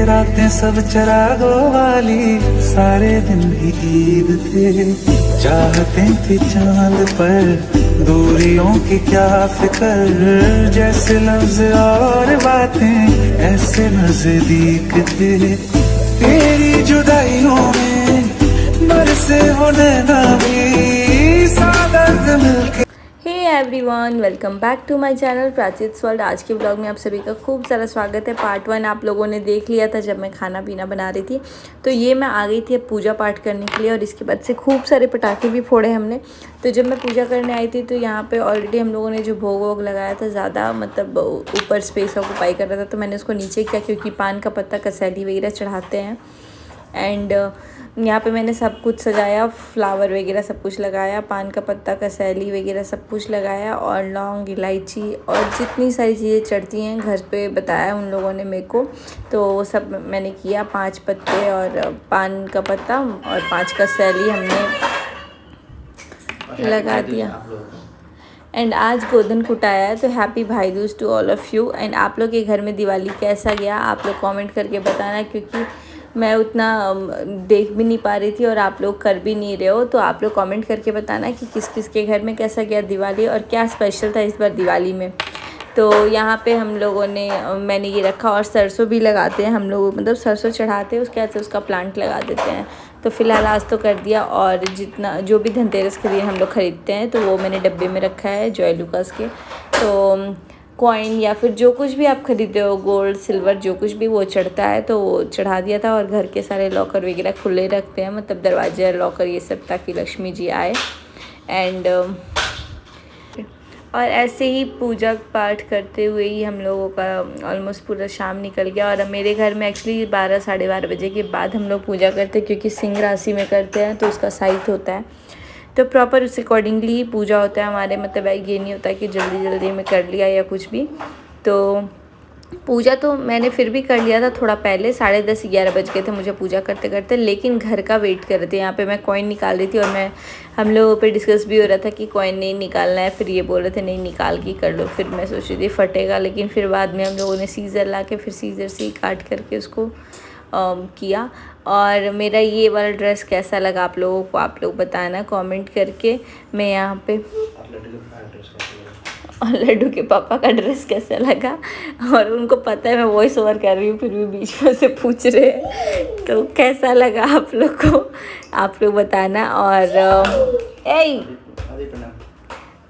रातें सब चरागों वाली, सारे दिन भी ईद थे। चाहते थे चांद पर, दूरियों की क्या फिक्र। जैसे लफ्ज और बातें ऐसे नजदीक थे। तेरी जुदाइयों में बरसे वो नैना भी, सादर्द मिलके। Hey everyone, welcome back to my channel Prachi's world. आज के ब्लॉग में आप सभी का खूब सारा स्वागत है। पार्ट 1 आप लोगों ने देख लिया था जब मैं खाना पीना बना रही थी। तो ये मैं आ गई थी अब पूजा पाठ करने के लिए, और इसके बाद से खूब सारे पटाखे भी फोड़े हमने। तो जब मैं पूजा करने आई थी तो यहाँ पे ऑलरेडी हम लोगों ने जो भोग वोग लगाया था, ज़्यादा मतलब ऊपर स्पेस ऑक्यूपाई कर रहा था, तो मैंने उसको नीचे किया, क्योंकि पान का पत्ता कसैली वगैरह चढ़ाते हैं। एंड यहाँ पे मैंने सब कुछ सजाया, फ्लावर वगैरह सब कुछ लगाया, पान का पत्ता कसैली वगैरह सब कुछ लगाया, और लौंग इलायची और जितनी सारी चीज़ें चढ़ती हैं घर पे बताया उन लोगों ने मेरे को, तो वो सब मैंने किया। 5 पत्ते और पान का पत्ता और 5 कसैली हमने लगा दिया। एंड आज गोधन कुटाया है, तो happy Bhai Dooj to all of you. And आप लोग के घर में दिवाली कैसा गया आप लोग कमेंट करके बताना, क्योंकि मैं उतना देख भी नहीं पा रही थी और आप लोग कर भी नहीं रहे हो। तो आप लोग कमेंट करके बताना कि किस किस के घर में कैसा गया दिवाली और क्या स्पेशल था इस बार दिवाली में। तो यहाँ पे हम लोगों ने मैंने ये रखा, और सरसों भी लगाते हैं हम लोग, मतलब सरसों चढ़ाते हैं उसके बाद से उसका प्लांट लगा देते हैं। तो फ़िलहाल आज तो कर दिया, और जितना जो भी धनतेरस के लिए हम लोग ख़रीदते हैं तो वो मैंने डब्बे में रखा है जॉय लुकास के। तो कॉइन या फिर जो कुछ भी आप खरीदते हो, गोल्ड सिल्वर जो कुछ भी वो चढ़ता है, तो वो चढ़ा दिया था। और घर के सारे लॉकर वगैरह खुले रखते हैं, मतलब दरवाजे लॉकर ये सब, ताकि लक्ष्मी जी आए। एंड और ऐसे ही पूजा पाठ करते हुए ही हम लोगों का ऑलमोस्ट पूरा शाम निकल गया। और मेरे घर में एक्चुअली 12 साढ़े 12 बजे के बाद हम लोग पूजा करते हैं, क्योंकि सिंह राशि में करते हैं तो उसका साइट होता है, तो प्रॉपर उस अकॉर्डिंगली ही पूजा होता है हमारे। मतलब ये नहीं होता कि जल्दी जल्दी में कर लिया या कुछ भी। तो पूजा तो मैंने फिर भी कर लिया था थोड़ा पहले, 10:30-11 बज गए थे मुझे पूजा करते करते, लेकिन घर का वेट कर रहे थे। यहाँ पे मैं कॉइन निकाल रही थी, और हम लोगों पे डिस्कस भी हो रहा था कि कॉइन नहीं निकालना है। फिर ये बोल रहे थे नहीं निकाल के कर लो। फिर मैं सोच रही थी फटेगा, लेकिन फिर बाद में हम लोगों ने सीज़र ला के फिर सीज़र से ही काट करके उसको किया। और मेरा ये वाला ड्रेस कैसा लगा आप लोगों को, आप लोग बताना कमेंट करके। मैं यहाँ पे और लड्डू के पापा का ड्रेस कैसा लगा, और उनको पता है मैं वॉइस ओवर कर रही हूँ, फिर भी बीच में से पूछ रहे हैं तो कैसा लगा आप लोग को, आप लोग बताना।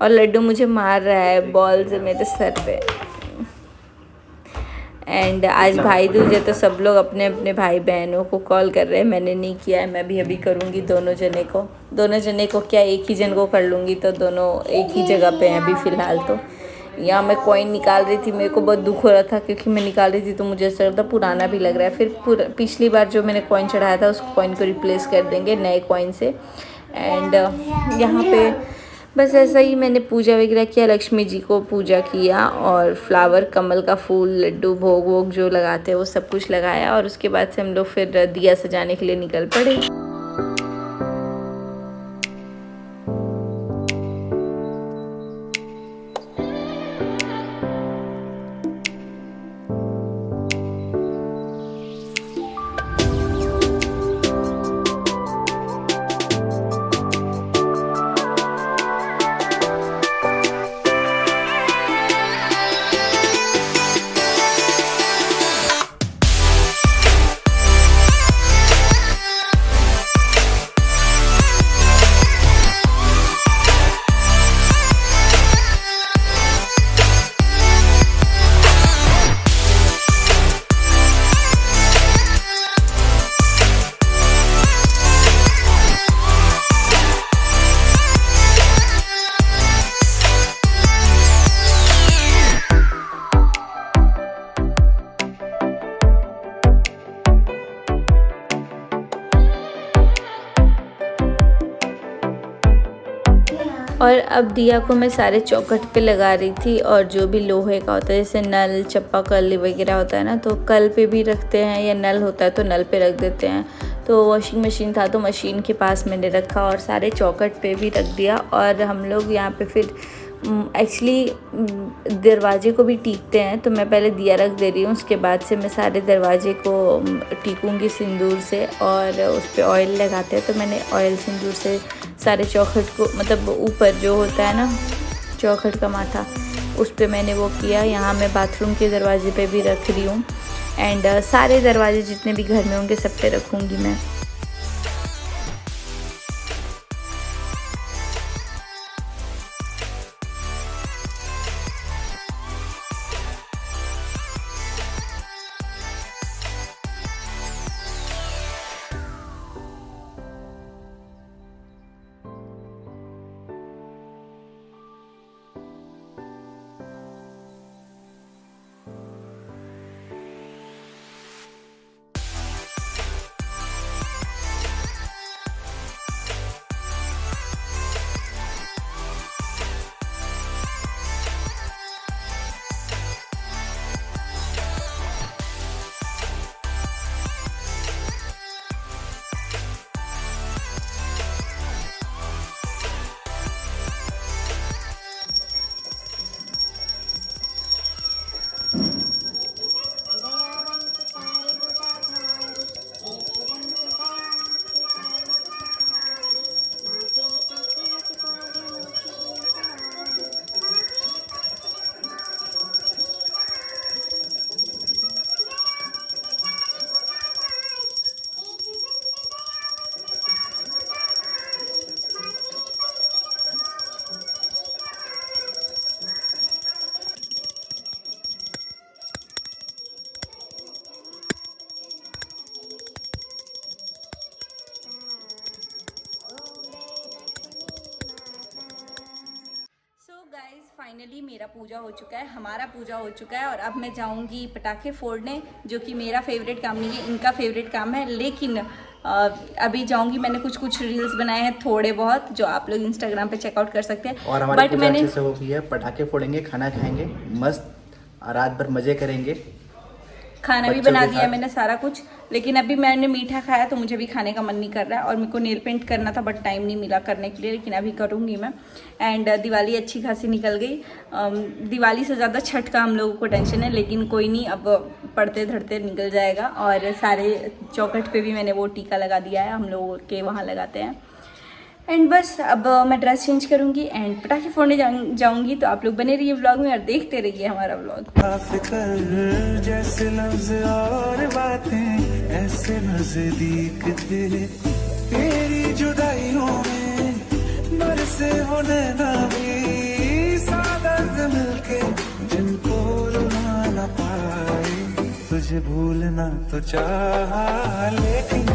और लड्डू मुझे मार रहा है बॉल से मेरे सर पे। एंड आज भाई दूज है, तो सब लोग अपने अपने भाई बहनों को कॉल कर रहे हैं। मैंने नहीं किया है, मैं भी अभी करूँगी दोनों जने को क्या एक ही जन को कर लूँगी, तो दोनों एक ही जगह पे हैं अभी फ़िलहाल। तो यहाँ मैं कॉइन निकाल रही थी, मेरे को बहुत दुख हो रहा था क्योंकि मैं निकाल रही थी तो मुझे ऐसा लगता पुराना भी लग रहा है। फिर पिछली बार जो मैंने कॉइन चढ़ाया था उस कॉइन को रिप्लेस कर देंगे नए कॉइन से। एंड यहाँ पे बस ऐसा ही मैंने पूजा वगैरह किया, लक्ष्मी जी को पूजा किया, और फ्लावर कमल का फूल लड्डू भोग वोग जो लगाते हैं वो सब कुछ लगाया। और उसके बाद से हम लोग फिर दिया सजाने के लिए निकल पड़े। और अब दिया को मैं सारे चौखट पे लगा रही थी, और जो भी लोहे का होता है जैसे नल चापाकल वगैरह होता है ना, तो कल पे भी रखते हैं, या नल होता है तो नल पे रख देते हैं। तो वॉशिंग मशीन था तो मशीन के पास मैंने रखा, और सारे चौखट पे भी रख दिया। और हम लोग यहाँ पे फिर एक्चुअली दरवाजे को भी टीकते हैं, तो मैं पहले दिया रख दे रही हूँ, उसके बाद से मैं सारे दरवाजे को टीकूँगी सिंदूर से और उस पर ऑयल लगाते हैं। तो मैंने ऑयल सिंदूर से सारे चौखट को, मतलब ऊपर जो होता है ना चौखट का माथा, उस पर मैंने वो किया। यहाँ मैं बाथरूम के दरवाजे पे भी रख रही हूँ एंड सारे दरवाजे जितने भी घर में होंगे सब पे रखूँगी मैं। फाइनली मेरा पूजा हो चुका है, हमारा पूजा हो चुका है और अब मैं जाऊंगी पटाखे फोड़ने, जो कि मेरा फेवरेट काम नहीं है, इनका फेवरेट काम है। लेकिन अभी जाऊंगी, मैंने कुछ रील्स बनाए हैं थोड़े बहुत, जो आप लोग इंस्टाग्राम पे चेकआउट कर सकते हैं। और हमारी पूजा अच्छे से हो गई है, पटाखे फोड़ेंगे, खाना खाएंगे, मस्त रात भर मजे करेंगे। खाना भी बना दिया मैंने सारा कुछ, लेकिन अभी मैंने मीठा खाया तो मुझे भी खाने का मन नहीं कर रहा है। और मेरे को नेल पेंट करना था बट टाइम नहीं मिला करने के लिए, लेकिन अभी करूँगी मैं। एंड दिवाली अच्छी खासी निकल गई। दिवाली से ज़्यादा छठ का हम लोगों को टेंशन है, लेकिन कोई नहीं, अब पढ़ते धड़ते निकल जाएगा। और सारे चौखट पे भी मैंने वो टीका लगा दिया है, हम लोगों के वहाँ लगाते हैं। एंड बस अब मैं ड्रेस चेंज करूंगी एंड पटाखे फोड़ने जाऊंगी। तो आप लोग बने रहिए व्लॉग में और देखते रहिए हमारा व्लॉग। जैसे लफ्ज़ और बातें ऐसे नजदीक थे, तेरी जुदाइयों में बरसे वो नैना भी, सादर्द मिलके जिनको रुला ना पाए। तुझे भूलना तो चाहा लेकिन